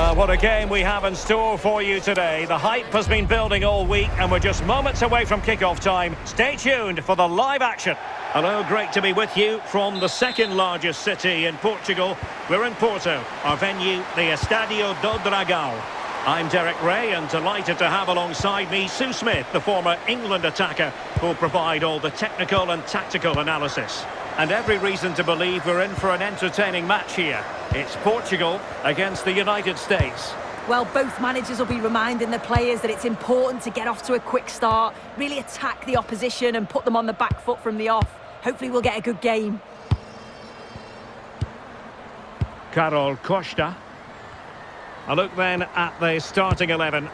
Well, what a game we have in store for you today. The hype has been building all week and we're just moments away from kick-off time. Stay tuned for the live action. Hello, great to be with you from the second largest city in Portugal. We're in Porto, our venue, the Estádio do Dragão. I'm Derek Ray and delighted to have alongside me Sue Smith, the former England attacker, who'll provide all the technical and tactical analysis. And every reason to believe we're in for an entertaining match here. It's Portugal against the United States. Well, both managers will be reminding the players that it's important to get off to a quick start, really attack the opposition and put them on the back foot from the off. Hopefully we'll get a good game. Carol Costa. A look then at the starting 11.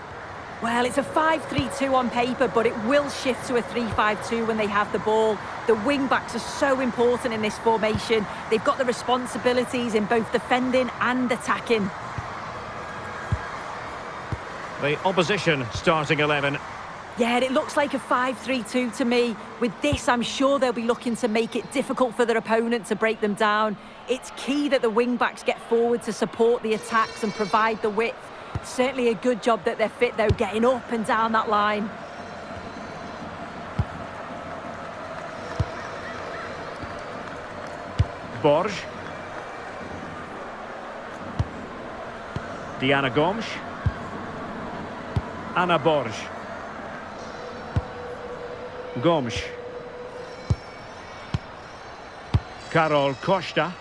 Well, it's a 5-3-2 on paper, but it will shift to a 3-5-2 when they have the ball. The wing-backs are so important in this formation. They've got the responsibilities in both defending and attacking. The opposition starting 11. Yeah, it looks like a 5-3-2 to me. With this, I'm sure they'll be looking to make it difficult for their opponent to break them down. It's key that the wing-backs get forward to support the attacks and provide the width. Certainly a good job that they're fit, though, getting up and down that line. Borges. Diana Gomes. Ana Borges. Gomes. Carol Costa.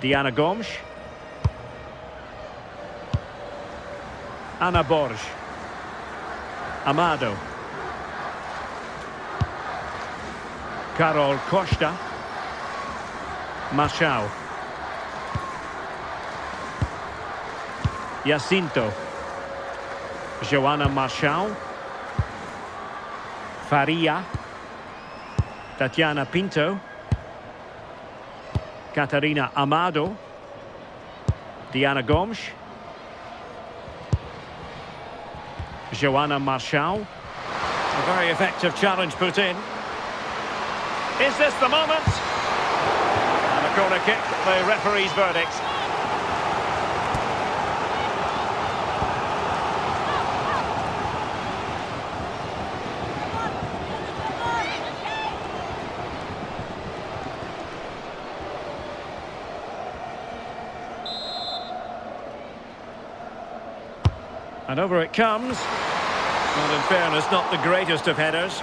Diana Gomes. Ana Borges. Amado. Carol Costa. Marchal. Jacinto. Joana Marchal. Faria. Tatiana Pinto. Catarina Amado. Diana Gomes. Joana Marchal. A very effective challenge put in. Is this the moment? And a corner kick, the referee's verdict. And over it comes. Well, in fairness, not the greatest of headers.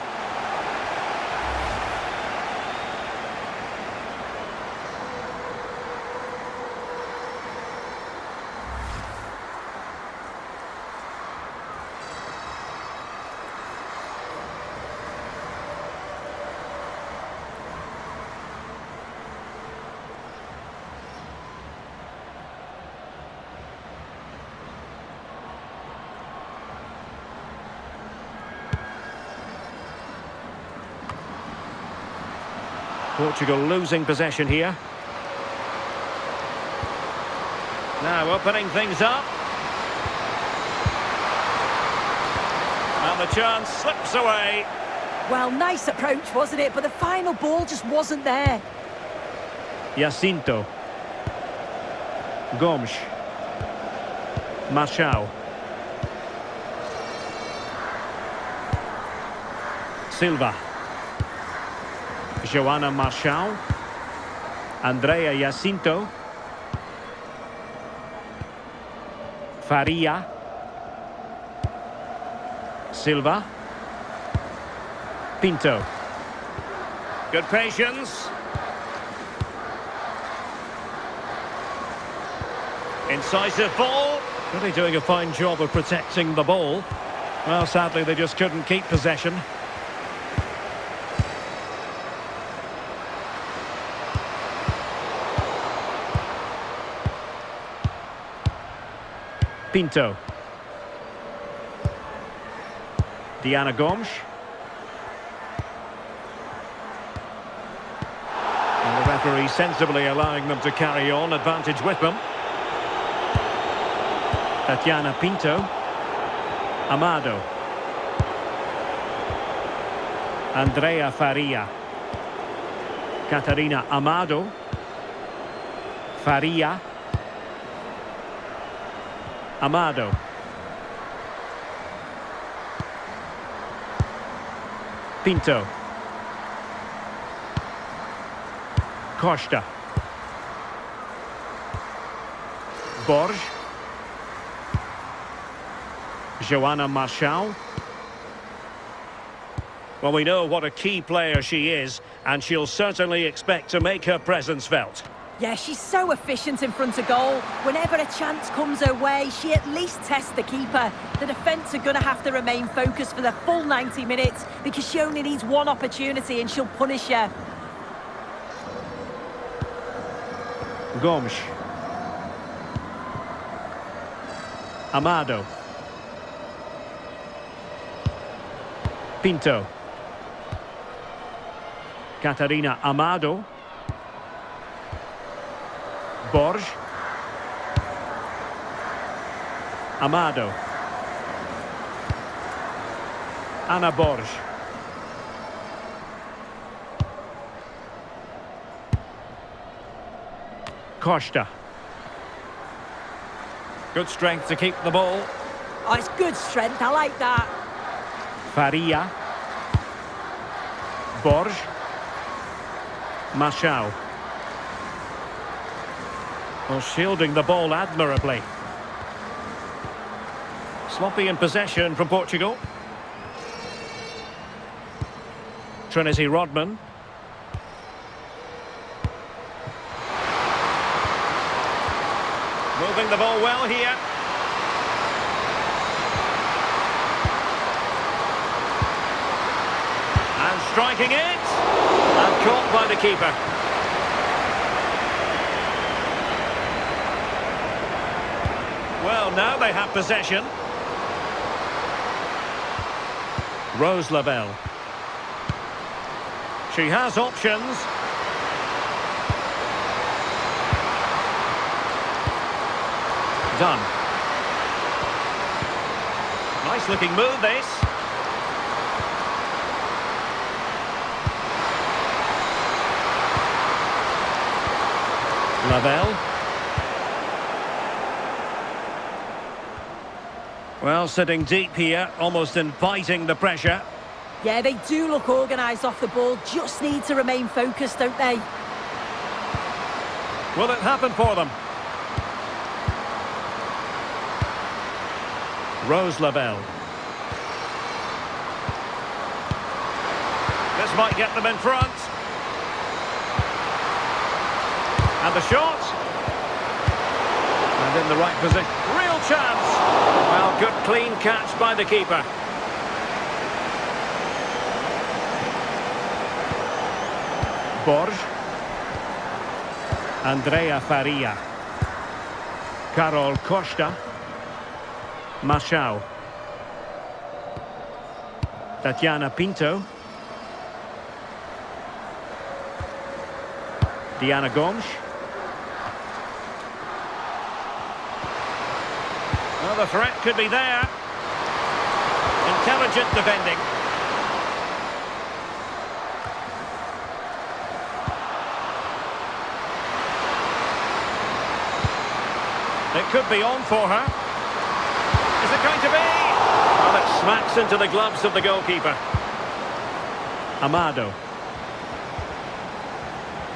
Portugal losing possession here. Now opening things up. And the chance slips away. Well, nice approach, wasn't it? But the final ball just wasn't there. Jacinto. Gomes. Marchal. Silva. Joana Marchal. Andrea Jacinto. Faria. Silva. Pinto. Good patience. Incisive ball. Really doing a fine job of protecting the ball. Well, sadly, they just couldn't keep possession. Pinto. Diana Gomes. And the referee sensibly allowing them to carry on, advantage with them. Tatiana Pinto. Amado. Andrea Faria. Catarina Amado. Faria. Amado. Pinto. Costa. Borges. Joana Marchal. Well, we know what a key player she is, and she'll certainly expect to make her presence felt. Yeah, she's so efficient in front of goal. Whenever a chance comes her way, she at least tests the keeper. The defence are going to have to remain focused for the full 90 minutes because she only needs one opportunity and she'll punish you. Gomes. Amado. Pinto. Catarina Amado. Borges. Amado. Ana Borges. Costa. Good strength to keep the ball. Oh, it's good strength, I like that. Faria. Borges. Marchal. Well, shielding the ball admirably. Sloppy in possession from Portugal. Trinity Rodman. Moving the ball well here. And striking it. And caught by the keeper. Well, now they have possession. Rose Lavelle. She has options. Done. Nice looking move, this. Lavelle. Well, sitting deep here, almost inviting the pressure. Yeah, they do look organised off the ball, just need to remain focused, don't they? Will it happen for them? Rose Lavelle. This might get them in front. And the shot. And in the right position. Real chance. Well, good clean catch by the keeper. Borges. Andrea Faria. Carol Costa. Marchal. Tatiana Pinto. Diana Gomes. Well, the threat could be there. Intelligent defending. It could be on for her. Is it going to be? Well, it smacks into the gloves of the goalkeeper. Amado.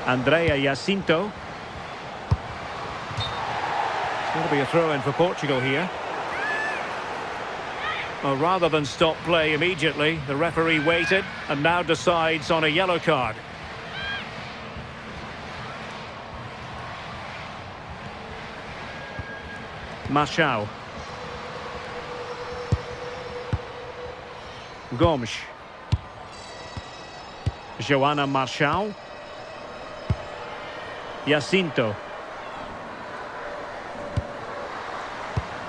Andrea Jacinto. It's going to be a throw-in for Portugal here. Well, rather than stop play immediately, the referee waited and now decides on a yellow card. Marchal. Gomes. Joana Marchal. Jacinto.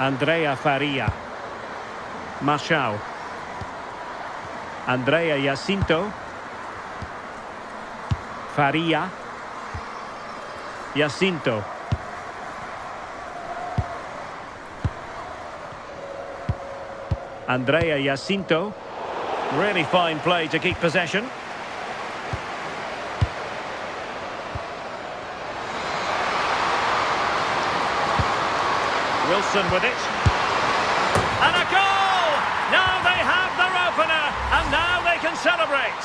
Andrea Faria. Marchal. Andrea Jacinto. Faria. Jacinto. Andrea Jacinto. Really fine play to keep possession. Wilson with it. And a goal! Now they have their opener, and now they can celebrate.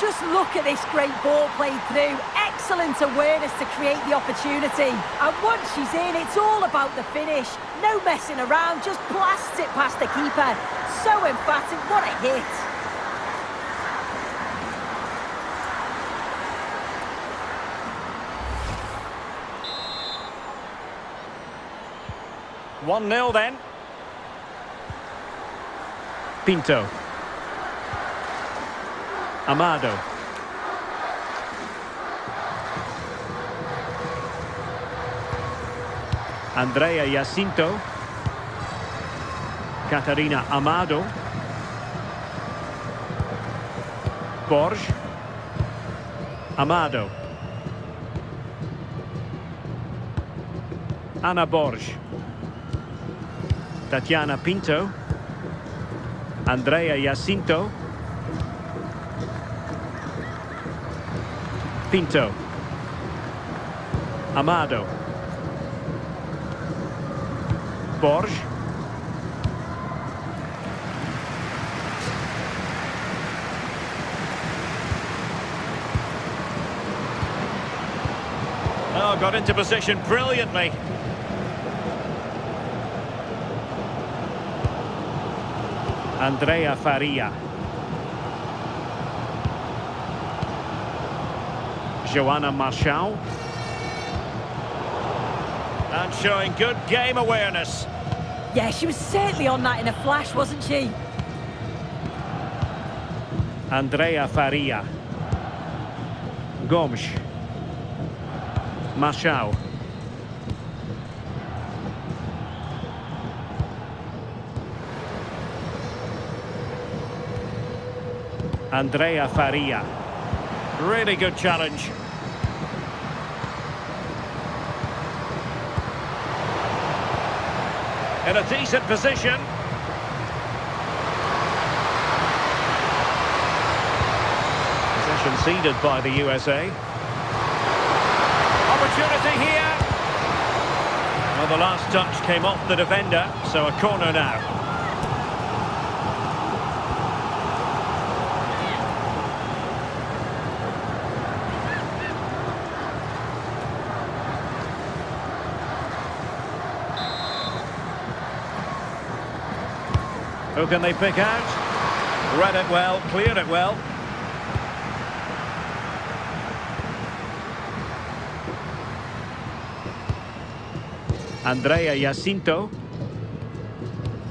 Just look at this great ball played through. Excellent awareness to create the opportunity. And once she's in, it's all about the finish. No messing around, just blasts it past the keeper. So emphatic, what a hit. One 0 then. Pinto. Amado. Andrea Jacinto. Catarina Amado. Borges. Amado. Ana Borges. Tatiana Pinto. Andrea Jacinto. Pinto. Amado. Borges. Oh, got into position brilliantly. Andrea Faria. Joanna Marchal. And showing good game awareness. Yeah, she was certainly on that in a flash, wasn't she? Andrea Faria. Gomes. Marchal. Andrea Faria. Really good challenge. In a decent position. Possession ceded by the USA. Opportunity here. Well, the last touch came off the defender, so a corner now. Who can they pick out? Read it well, cleared it well. Andrea Jacinto.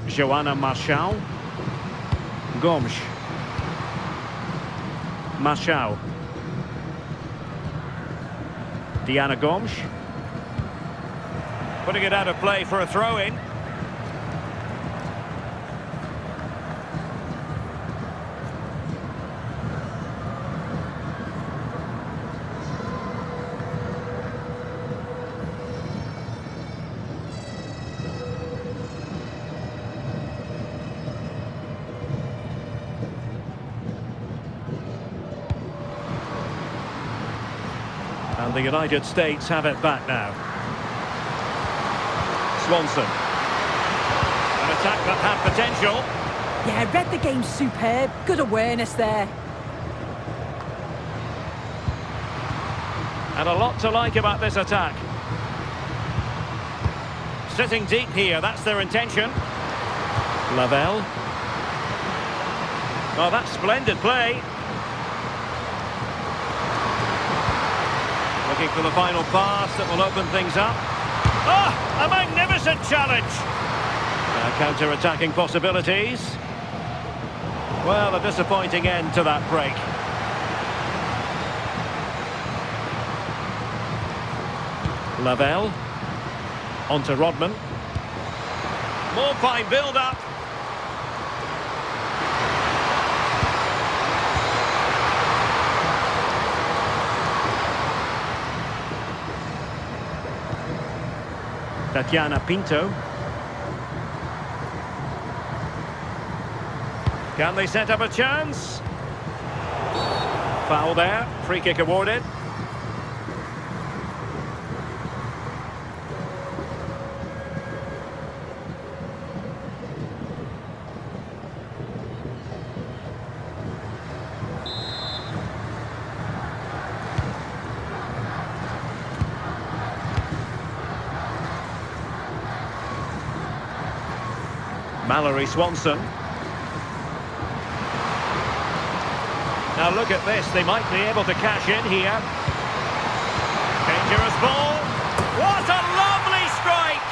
Joanna Marchal. Gomes. Marchal. Diana Gomes. Putting it out of play for a throw-in. And the United States have it back now. Swanson. An attack that had potential. Yeah, read the game superb. Good awareness there. And a lot to like about this attack. Sitting deep here, that's their intention. Lavelle. Oh, that's splendid play. Looking for the final pass that will open things up. Oh, a magnificent challenge. Counter-attacking possibilities. Well, a disappointing end to that break. Lavelle. On to Rodman. More fine build-up. Tatiana Pinto. Can they set up a chance? Foul there. Free kick awarded. Mallory Swanson. Now look at this, they might be able to cash in here. Dangerous ball. What a lovely strike!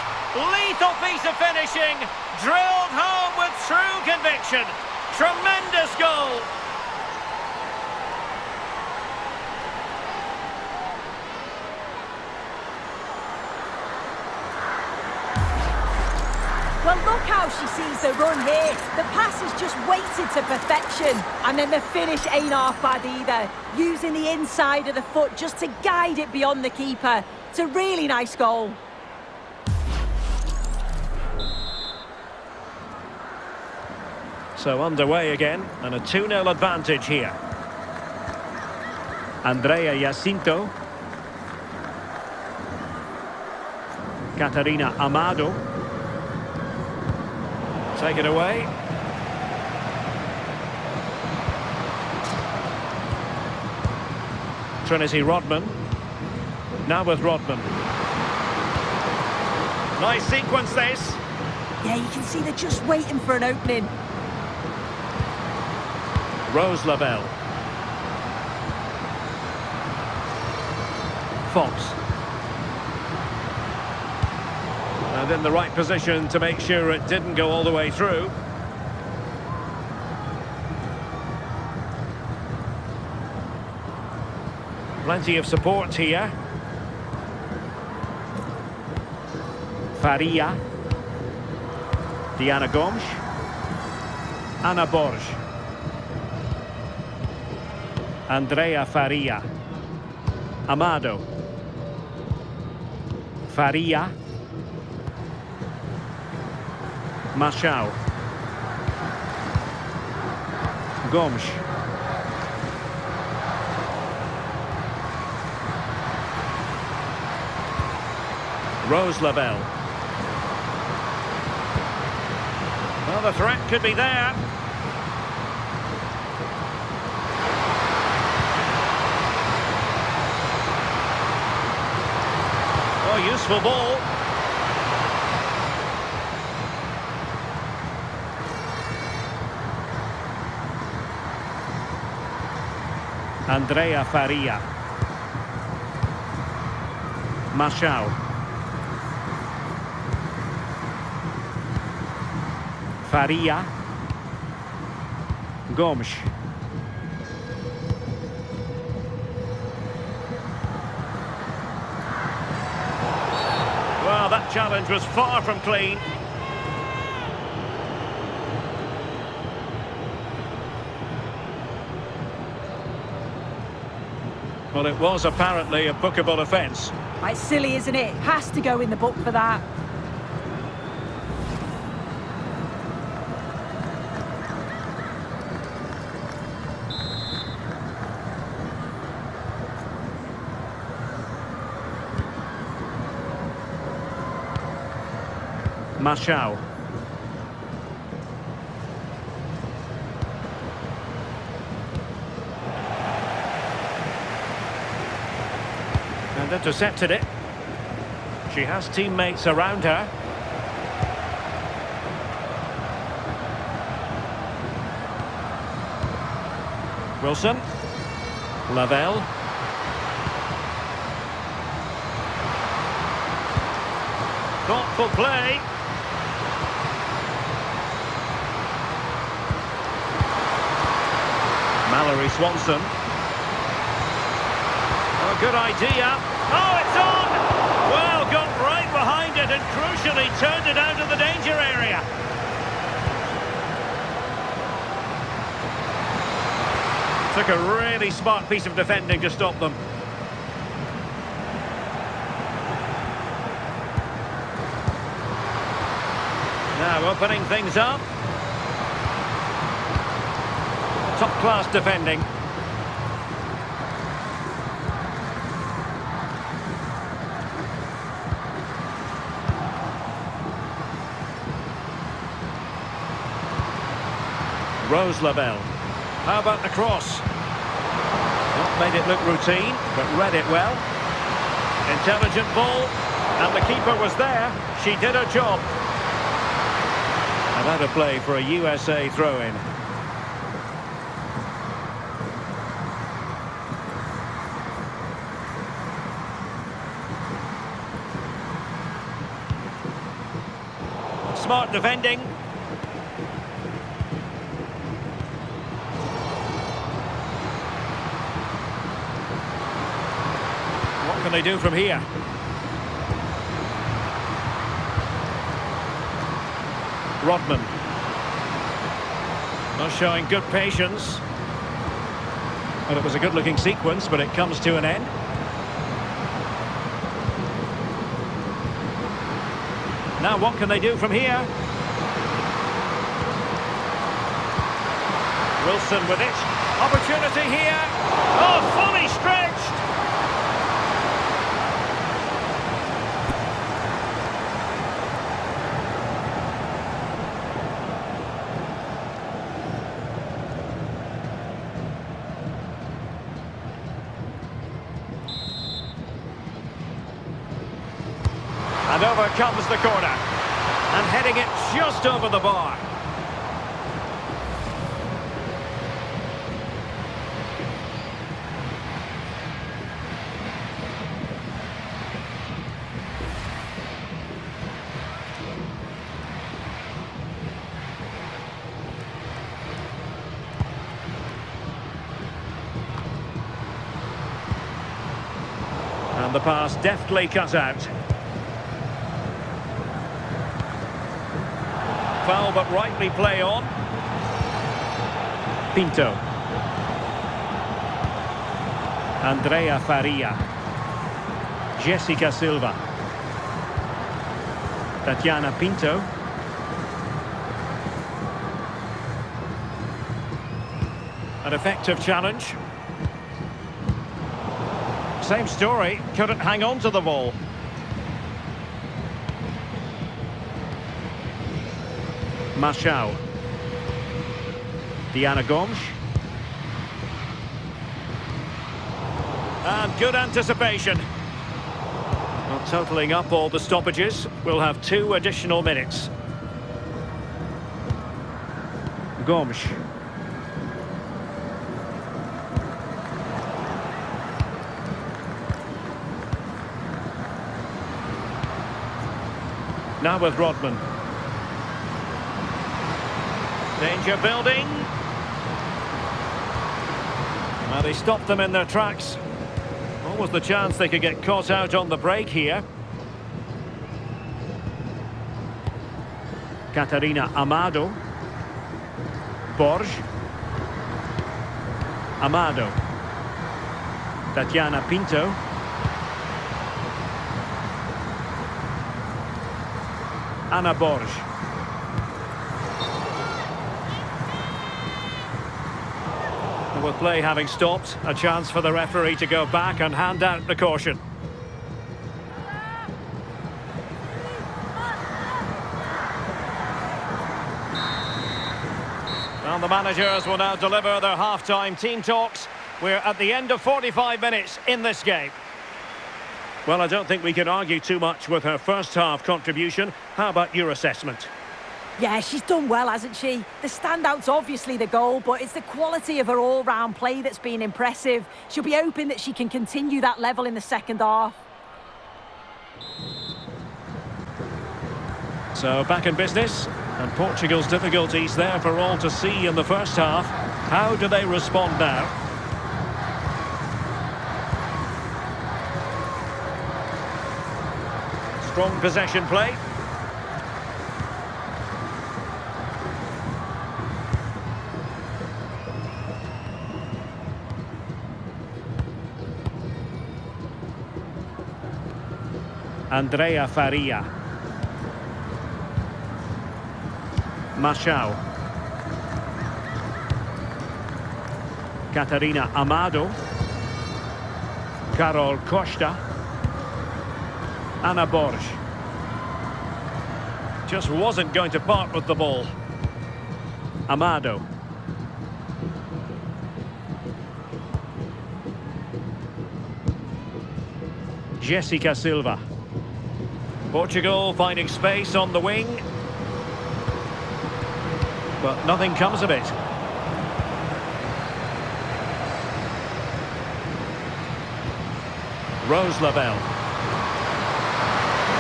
Lethal piece of finishing. Drilled home with true conviction. Tremendous goal. Well, look how she sees the run here. The pass is just weighted to perfection. And then the finish ain't half bad either. Using the inside of the foot just to guide it beyond the keeper. It's a really nice goal. So underway again, and a 2-0 advantage here. Andrea Jacinto. Catarina Amado. Take it away. Trinity Rodman. Now with Rodman. Nice sequence this. Yeah, you can see they're just waiting for an opening. Rose Lavelle. Fox. And in the right position to make sure it didn't go all the way through. Plenty of support here. Faria. Diana Gomes. Ana Borges. Andrea Faria. Amado. Faria. Machau. Gomes. Rose Lavelle. Well, the threat could be there. Oh, useful ball. Andrea Faria. Machau. Faria. Gomes. Well, that challenge was far from clean. Well, it was apparently a bookable offence. It's silly, isn't it? Has to go in the book for that. Machau. And intercepted it. She has teammates around her. Wilson. Lavelle. Thoughtful play. Mallory Swanson. Oh, good idea. Oh, it's on! Well, got right behind it and crucially turned it out of the danger area. Took a really smart piece of defending to stop them. Now opening things up. Top-class defending. Rose Lavelle. How about the cross? Not made it look routine, but read it well. Intelligent ball, and the keeper was there. She did her job. And out of play for a USA throw-in. Smart defending. What can they do from here? Rodman. Not showing good patience. And it was a good-looking sequence, but it comes to an end. Now what can they do from here? Wilson with it. Opportunity here. Oh, fully stretched. And over comes the corner. And heading it just over the bar. And the pass deftly cut out. Foul, but rightly play on. Pinto. Andrea Faria. Jessica Silva. Tatiana Pinto. An effective challenge. Same story, couldn't hang on to the ball. Marchal. Diana Gomes. And good anticipation. Well, totalling up all the stoppages, we'll have 2 additional minutes. Gomes. Now with Rodman. Danger building. Well, they stopped them in their tracks. What was the chance they could get caught out on the break here? Catarina Amado. Borges. Amado. Tatiana Pinto. Ana Borges. With play having stopped, a chance for the referee to go back and hand out the caution. And the managers will now deliver their half-time team talks. We're at the end of 45 minutes in this game. Well, I don't think we can argue too much with her first half contribution. How about your assessment? Yeah, she's done well, hasn't she? The standout's obviously the goal, but it's the quality of her all-round play that's been impressive. She'll be hoping that she can continue that level in the second half. So, back in business, and Portugal's difficulties there for all to see in the first half. How do they respond now? Strong possession play. Andrea Faria. Marchal. Catarina Amado. Carol Costa. Ana Borges. Just wasn't going to part with the ball. Amado. Jessica Silva. Portugal finding space on the wing. but nothing comes of it. Rose Lavelle.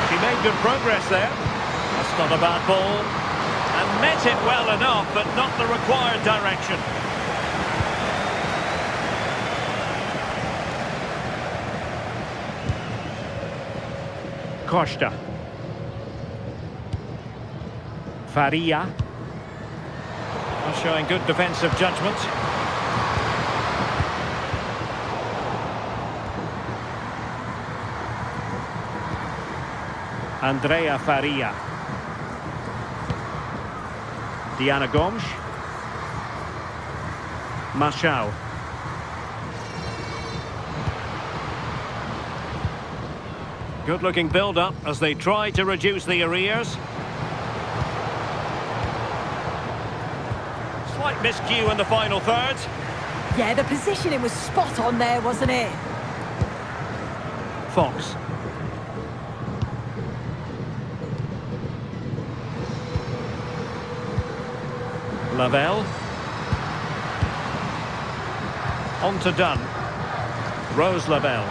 She made good progress there. That's not a bad ball. And met it well enough, but not the required direction. Costa. Faria. Showing good defensive judgment. Andrea Faria. Diana Gomes. Marchal. Good-looking build-up as they try to reduce the arrears. Slight miscue in the final third. Yeah, the positioning was spot on there, wasn't it? Fox. Lavelle. On to Dunn. Rose Lavelle.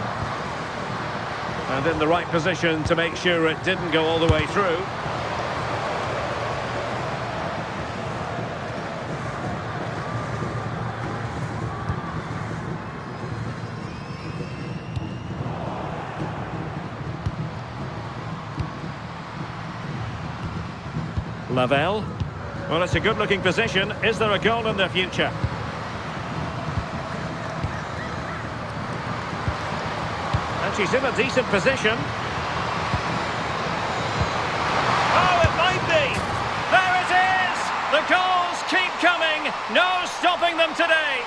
And in the right position to make sure it didn't go all the way through. Lavelle. Well, it's a good-looking position. Is there a goal in the future? And she's in a decent position. Oh, it might be! There it is! The goals keep coming! No stopping them today!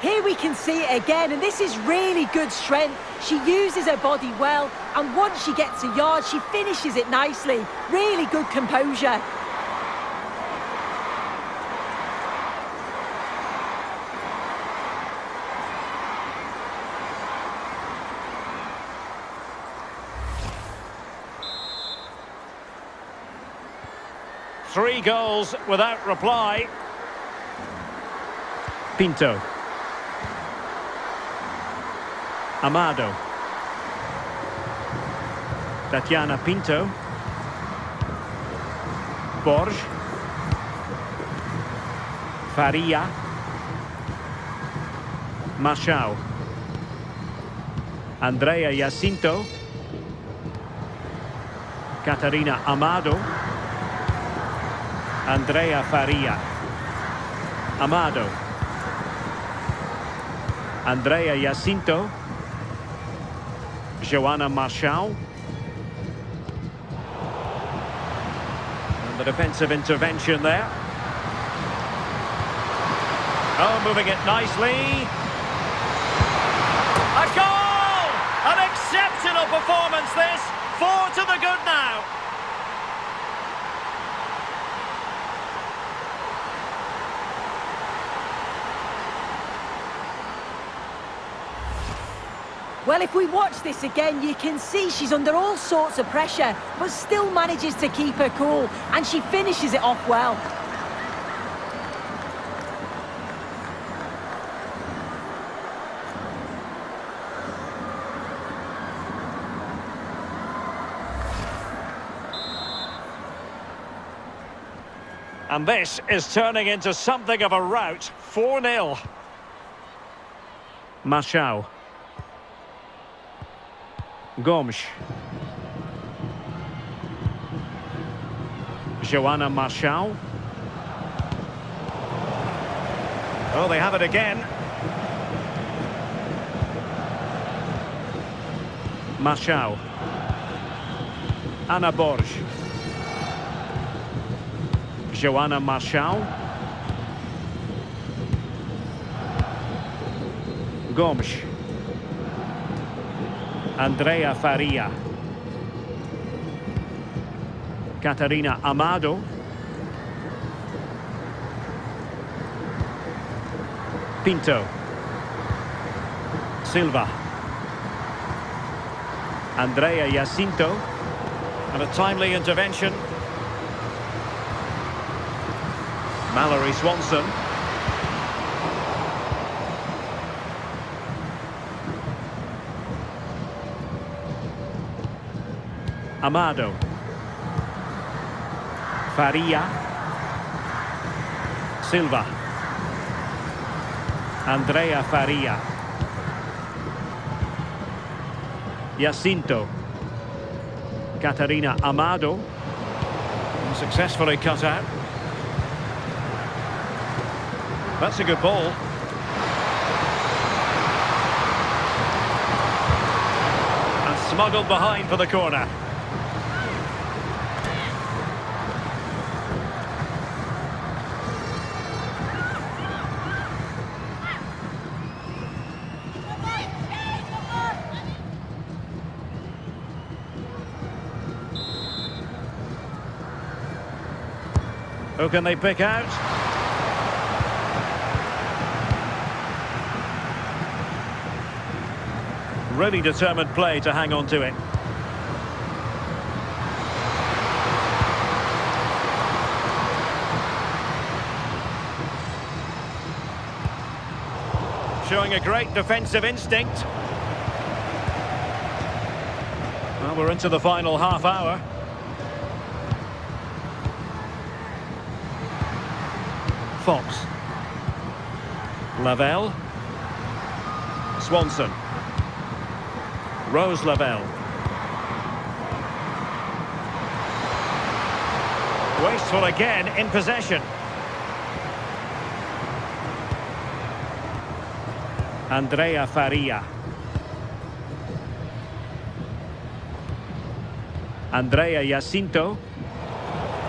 Here we can see it again, and this is really good strength. She uses her body well, and once she gets a yard, she finishes it nicely. Really good composure. Three goals without reply. Pinto. Amado. Tatiana Pinto. Borges. Faria. Marchal. Andrea Jacinto. Catarina Amado. Andrea Faria. Amado. Andrea Jacinto. Joanna Marchal. And the defensive intervention there. Oh, moving it nicely. A goal! An exceptional performance this. 4 to the good now. Well, if we watch this again, you can see she's under all sorts of pressure, but still manages to keep her cool, and she finishes it off well. And this is turning into something of a rout. 4-0. Marchal. Gomes. Joanna Marchal. Oh, they have it again. Marchal. Ana Borges. Joanna Marchal. Gomes. Andrea Faria. Catarina Amado. Pinto. Silva. Andrea Jacinto. And a timely intervention. Mallory Swanson. Amado. Faria. Silva. Andrea Faria. Jacinto. Catarina Amado. Successfully cut out. That's a good ball. And smuggled behind for the corner. Who can they pick out? Really determined play to hang on to it. Showing a great defensive instinct. Well, we're into the final half hour. Fox. Lavelle. Swanson. Rose Lavelle. Wasteful again in possession. Andrea Faria. Andrea Jacinto.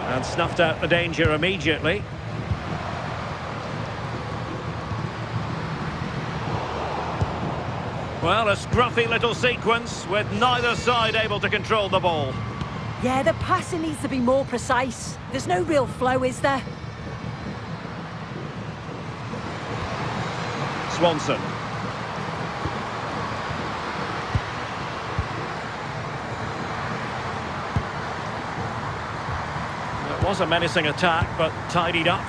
And snuffed out the danger immediately. Well, a scruffy little sequence with neither side able to control the ball. Yeah, the passing needs to be more precise. There's no real flow, is there? Swanson. It was a menacing attack, but tidied up.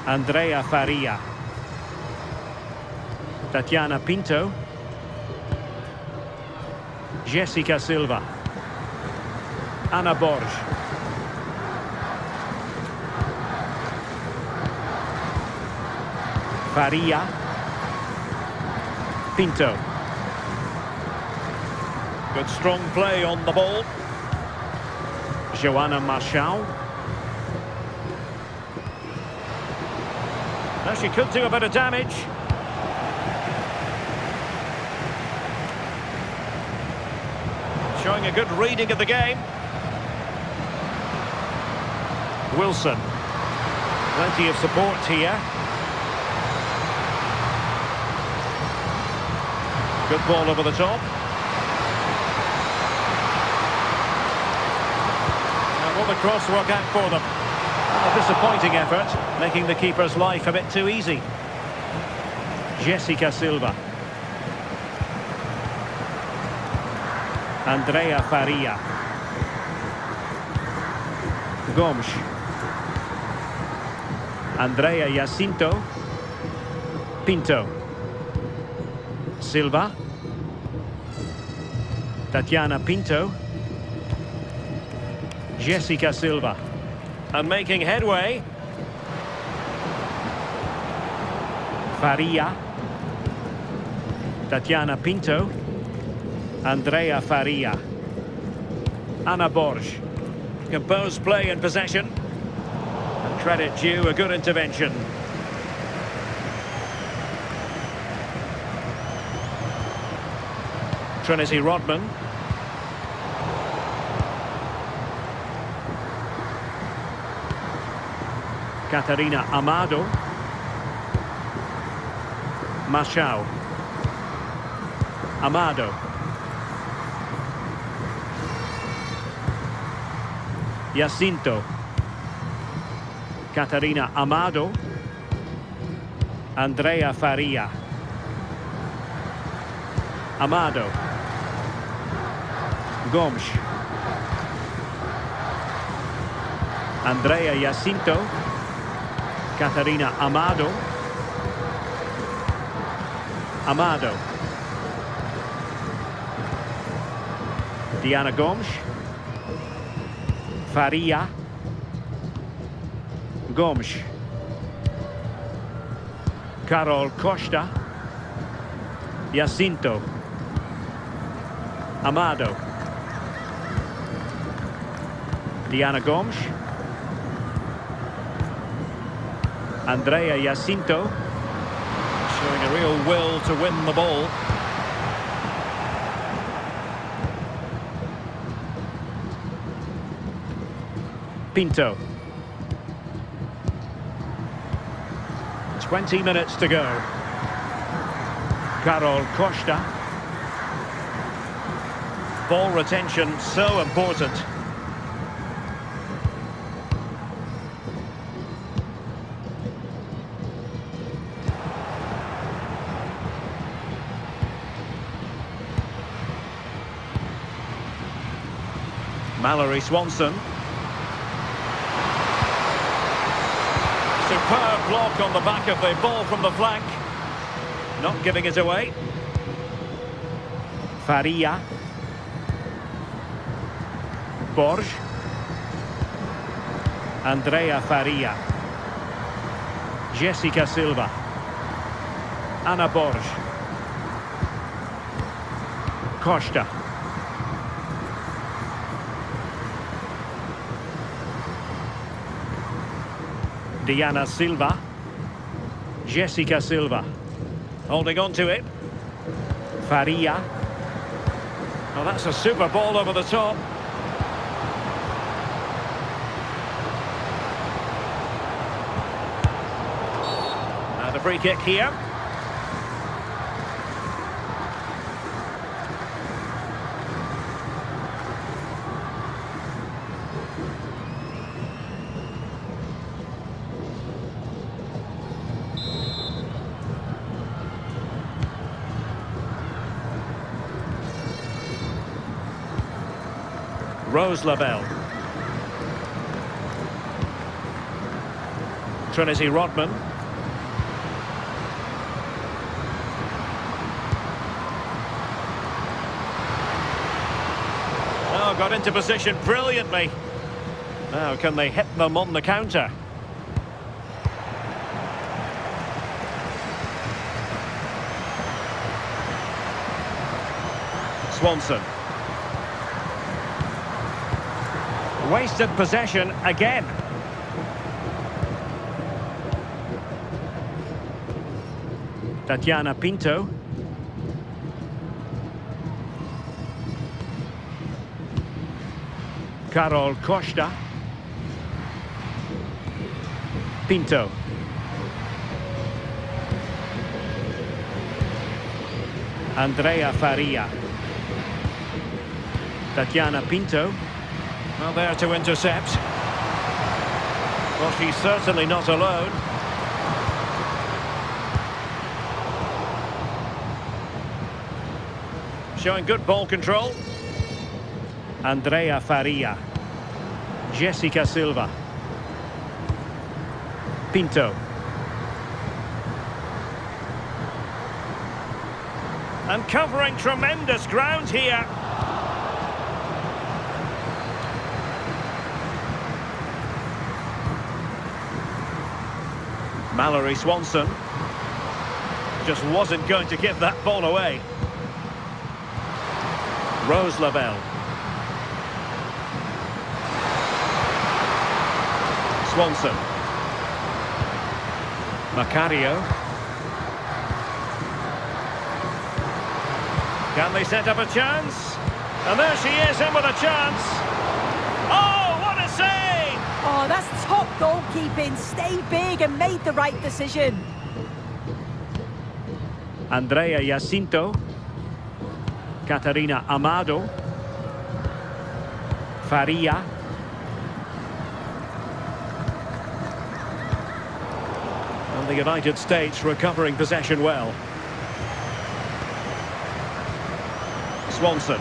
Andrea Faria. Tatiana Pinto. Jessica Silva. Ana Borges. Faria. Pinto. Good strong play on the ball. Joanna Marchal. Now she could do a bit of damage. Showing a good reading of the game. Wilson. Plenty of support here. Good ball over the top. And will the cross work out for them? A disappointing effort, making the keeper's life a bit too easy. Jessica Silva. Andrea Faria. Gomes. Andrea Jacinto. Pinto. Silva. Tatiana Pinto. Jessica Silva. And making headway. Faria. Tatiana Pinto. Andrea Faria. Ana Borges. Composed play in possession. And credit due, a good intervention. Trinity Rodman. Catarina Amado. Marchal. Jacinto. Catarina Amado. Andrea Faria. Amado. Gomes. Andrea Jacinto. Catarina Amado. Amado. Diana Gomes. Faria. Gomes. Carol Costa. Jacinto. Amado. Diana Gomes. Andrea Jacinto. Showing a real will to win the ball. Pinto. 20 minutes to go. Carol Costa. Ball retention so important. Mallory Swanson. Superb block on the back of the ball from the flank. Not giving it away. Faria. Borges. Andrea Faria. Jessica Silva. Ana Borges. Costa. Diana Silva. Jessica Silva. Holding on to it. Faria. Oh, that's a super ball over the top. And a free kick here. Rose Lavelle. Trinity Rodman. Oh, got into position brilliantly. Now, can they hit them on the counter? Swanson. Wasted possession again. Tatiana Pinto. Carol Costa. Pinto. Andrea Faria. Tatiana Pinto. Well, there to intercept. Well, she's certainly not alone. Showing good ball control. Andrea Faria. Jessica Silva. Pinto. And covering tremendous ground here. Mallory Swanson just wasn't going to give that ball away. Rose Lavelle. Swanson. Macario. Can they set up a chance? And there she is, in with a chance. Oh, what a save! Oh, that's top goalkeeping. Stay big and made the right decision. Andrea Jacinto. Catarina Amado. Faria. And the United States recovering possession well. Swanson.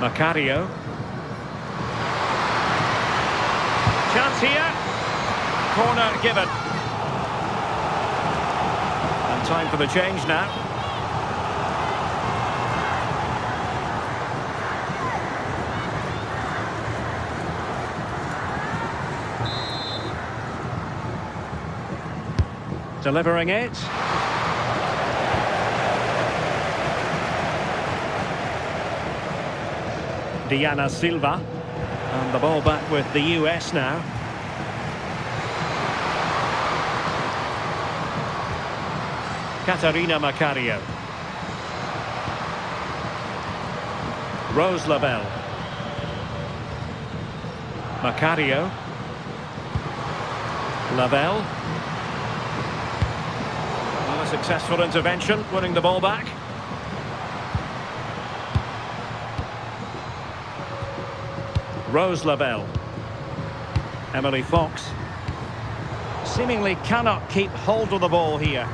Macario. Chance here. Corner given. And time for the change now. Delivering it. Diana Silva. And the ball back with the US now. Catarina Macario. Rose Lavelle. Macario. Lavelle. Well, a successful intervention, winning the ball back. Rose Lavelle. Emily Fox. Seemingly cannot keep hold of the ball here.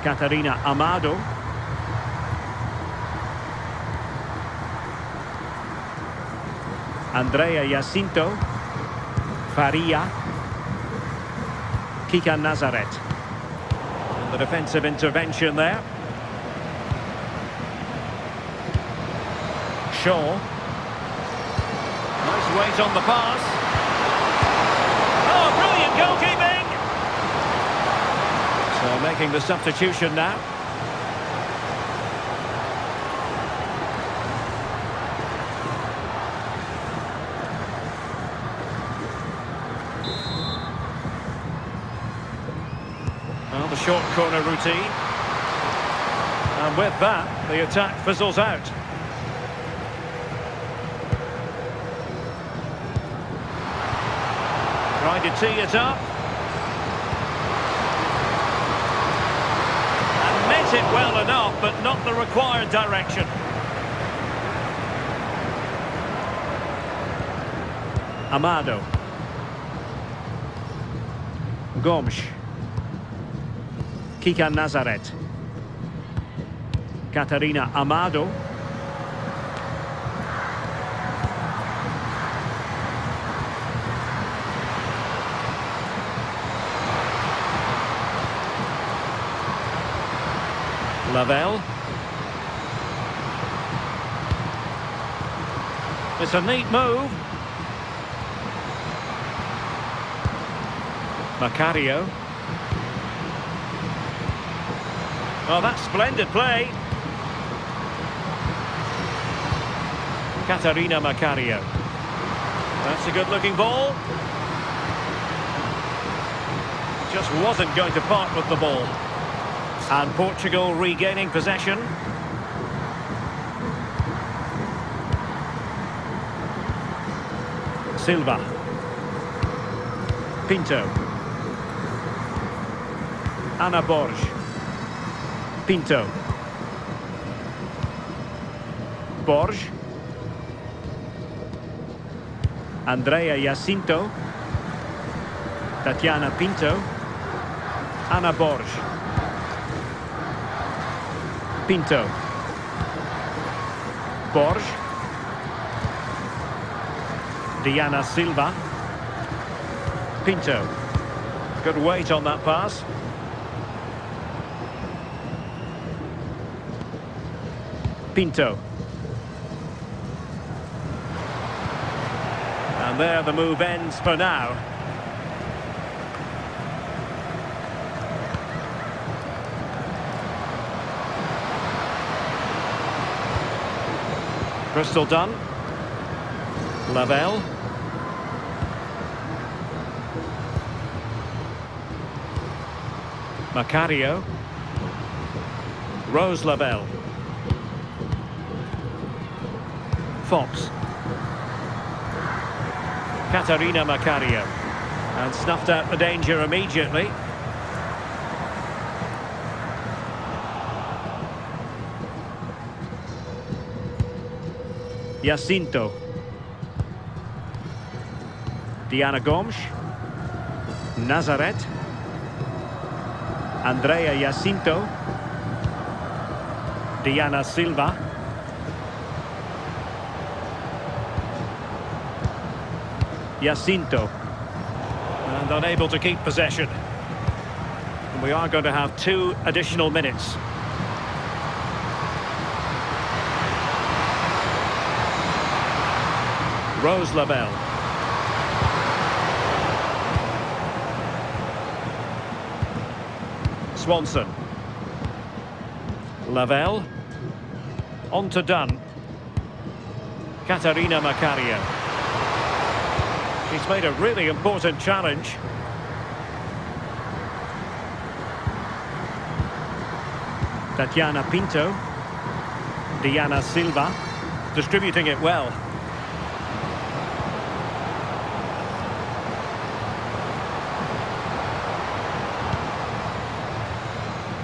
Catarina Amado. Andrea Jacinto. Faria. Kika Nazaret. And the defensive intervention there. Shaw. Nice weight on the pass. Oh, brilliant goalkeeping! So making the substitution now. Well, the short corner routine. And with that, the attack fizzles out. Trying to tee it up. And met it well enough, but not the required direction. Amado. Gomes. Kika Nazaret. Catarina Amado. Lavelle. It's a neat move. Macario. Oh, that's splendid play. Catarina Macario. That's a good-looking ball. Just wasn't going to part with the ball. And Portugal regaining possession. Silva. Pinto. Ana Borges. Pinto. Borges. Andrea Jacinto. Tatiana Pinto. Ana Borges. Pinto. Borges. Diana Silva. Pinto. Good weight on that pass. Pinto. And there the move ends for now. Crystal done. Lavelle. Macario. Rose Lavelle. Fox. Catarina Macario. And snuffed out the danger immediately. Jacinto. Diana Gomes. Nazareth. Andrea Jacinto. Diana Silva. Jacinto. And unable to keep possession. And we are going to have 2 additional minutes. Rose Lavelle. Swanson. Lavelle. On to Dunn. Katarina Makaria. She's made a really important challenge. Tatiana Pinto. Diana Silva. Distributing it well.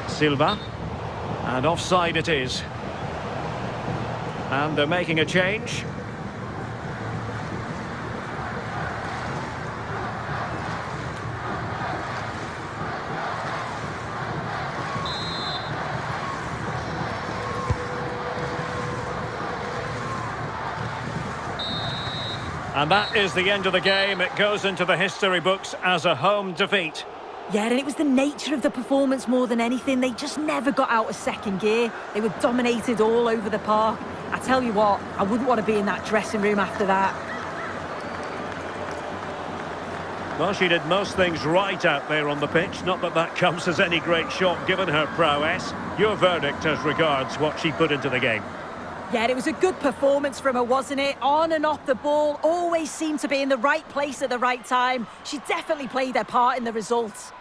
Silva. And offside it is. And they're making a change. And that is the end of the game. It goes into the history books as a home defeat. Yeah, and it was the nature of the performance more than anything. They just never got out of second gear. They were dominated all over the park. I tell you what, I wouldn't want to be in that dressing room after that. Well, she did most things right out there on the pitch. Not that that comes as any great shock given her prowess. Your verdict as regards what she put into the game. Yeah, it was a good performance from her, wasn't it? On and off the ball, always seemed to be in the right place at the right time. She definitely played her part in the results.